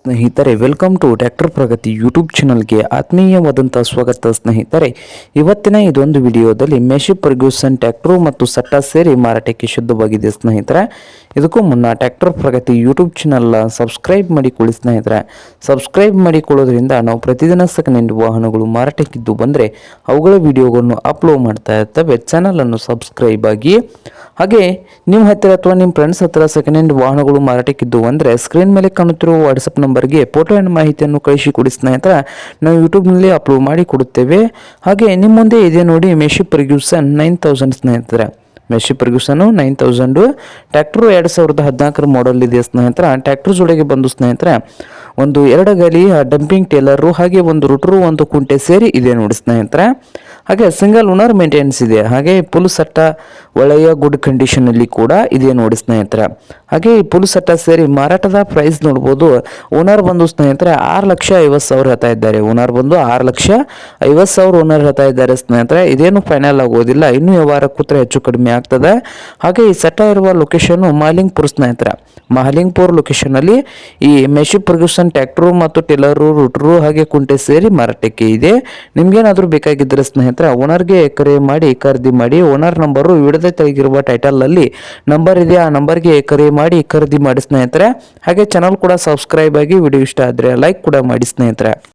ಸ್ನೇಹಿತರೆ, welcome to tractor Pragati YouTube ಚಾನಲ್ಗೆ ಆತ್ಮೀಯವಾದಂಥ ಸ್ವಾಗತ. ಸ್ನೇಹಿತರೆ, ಇವತ್ತಿನ ಇದೊಂದು ವಿಡಿಯೋದಲ್ಲಿ ಮೆಷಿ ಫರ್ಗ್ಯೂಸನ್ ಟ್ರ್ಯಾಕ್ಟರ್ ಮತ್ತು ಸಟ್ಟ ಸೇರಿ ಮಾರಾಟಕ್ಕೆ ಶುದ್ಧವಾಗಿದೆ. ಸ್ನೇಹಿತರೆ, ಇದಕ್ಕೂ ಮುನ್ನ tractor Pragati YouTube channel subscribe ಮಾಡಿಕೊಳ್ಳಿ. ಸ್ನೇಹಿತರೆ, ಸಬ್ಸ್ಕ್ರೈಬ್ ಮಾಡಿಕೊಳ್ಳೋದ್ರಿಂದ ನಾವು ಪ್ರತಿದಿನ ಸೆಕೆಂಡ್ ಹ್ಯಾಂಡ್ ವಾಹನಗಳು ಮಾರಾಟಕ್ಕಿದ್ದು ಬಂದರೆ ಅವುಗಳ ವಿಡಿಯೋಗಳನ್ನು ಅಪ್ಲೋಡ್ ಮಾಡ್ತಾ ಇರ್ತವೆ. ಚಾನಲನ್ನು ಸಬ್ಸ್ಕ್ರೈಬ್ ಆಗಿ, ಹಾಗೆ ನಿಮ್ಮ ಹತ್ತಿರ ಅಥವಾ ನಿಮ್ಮ ಫ್ರೆಂಡ್ಸ್ ಹತ್ತಿರ ಸೆಕೆಂಡ್ ಹ್ಯಾಂಡ್ ವಾಹನಗಳು ಮಾರಾಟಕ್ಕಿದ್ದು ಅಂದರೆ ಸ್ಕ್ರೀನ್ ಮೇಲೆ ಕಾಣುತ್ತಿರುವ ವಾಟ್ಸಪ್ ನಂಬರ್ಗೆ ಫೋಟೋ ಆ್ಯಂಡ್ ಮಾಹಿತಿಯನ್ನು ಕಳಿಸಿಕೊಡಿ. ಸ್ನೇಹಿತರೆ, ನಾವು ಯೂಟ್ಯೂಬ್ನಲ್ಲಿ ಅಪ್ಲೋಡ್ ಮಾಡಿ ಕೊಡುತ್ತೇವೆ. ಹಾಗೆ ನಿಮ್ಮ ಮುಂದೆ ಇದೆ ನೋಡಿ ಮೆಷಿ ಫರ್ಗ್ಯೂಸನ್ 9000 ಸ್ನೇಹಿತರೆ. ಮೆಷಿ ಫರ್ಗ್ಯೂಸನ್ 9000 ಟ್ರ್ಯಾಕ್ಟರ್ 2014 ಮಾಡಲ್ ಇದೆ ಸ್ನೇಹಿತರೆ. ಟ್ರ್ಯಾಕ್ಟರ್ ಜೋಡಿಗೆ ಬಂದು ಸ್ನೇಹಿತರೆ ಒಂದು 2 ಗಾಲಿ ಡಂಪಿಂಗ್ ಟೇಲರು, ಹಾಗೆ ಒಂದು ರುಟ್ರು, ಒಂದು ಕುಂಟೆ ಸೇರಿ ಇದೆ ನೋಡಿ ಸ್ನೇಹಿತರೆ. ಹಾಗೆ ಸಿಂಗಲ್ ಓನರ್ ಮೇಂಟೆನೆನ್ಸ್ ಇದೆ. ಹಾಗೆ ಫುಲ್ ಸಟ್ಟ ಒಳ್ಳೆಯ ಗುಡ್ ಕಂಡೀಷನಲ್ಲಿ ಕೂಡ ಇದೆ ನೋಡಿ ಸ್ನೇಹಿತರೆ. ಹಾಗೆ ಈ ಫುಲ್ ಸಟ್ಟ ಸೇರಿ ಮಾರಾಟದ ಪ್ರೈಸ್ ನೋಡ್ಬೋದು. ಓನರ್ ಬಂದು ಸ್ನೇಹಿತರೆ 6,50,000 ಹೇಳ್ತಾ ಇದ್ದಾರೆ. ಓನರ್ ಬಂದು 6,50,000 ಓನರ್ ಹೇಳ್ತಾ ಇದ್ದಾರೆ ಸ್ನೇಹಿತರೆ. ಇದೇನು ಫೈನಲ್ ಆಗೋದಿಲ್ಲ, ಇನ್ನೂ ವ್ಯವಹಾರ ಕೂತ್ರೆ ಹೆಚ್ಚು ಕಡಿಮೆ ಆಗ್ತದೆ. ಹಾಗೆ ಈ ಸಟ್ಟ ಇರುವ ಲೊಕೇಶನ್ ಮಾಲಿಂಗ್ಪುರ್ ಸ್ನೇಹಿತರೆ. ಮಾಲಿಂಗ್ಪುರ್ ಲೊಕೇಶನಲ್ಲಿ ಈ ಮೆಷಿ ಫರ್ಗ್ಯೂಸನ್ ಟ್ರ್ಯಾಕ್ಟರು ಮತ್ತು ಟೇಲರು, ರೂಟ್ರು, ಹಾಗೆ ಕುಂಟೆ ಸೇರಿ ಮಾರಾಟಕ್ಕೆ ಇದೆ. ನಿಮ್ಗೇನಾದರೂ ಬೇಕಾಗಿದ್ದರೆ ಸ್ನೇಹಿತರೆ ಓನರ್ಗೆ ಕರೆ ಮಾಡಿ ಖರೀದಿ ಮಾಡಿ. ಓನರ್ ನಂಬರು ವಿಡಿಯೋದ ತೆಗೆದಿರುವ ಟೈಟಲಲ್ಲಿ ನಂಬರ್ ಇದೆ, ಆ ನಂಬರ್ಗೆ ಕರೆ ಮಾಡಿ ಖರೀದಿ ಮಾಡಿ ಸ್ನೇಹಿತರೆ. ಹಾಗೆ ಚಾನಲ್ ಕೂಡ ಸಬ್ಸ್ಕ್ರೈಬ್ ಆಗಿ, ವಿಡಿಯೋ ಇಷ್ಟ ಆದರೆ ಲೈಕ್ ಕೂಡ ಮಾಡಿ ಸ್ನೇಹಿತರೆ.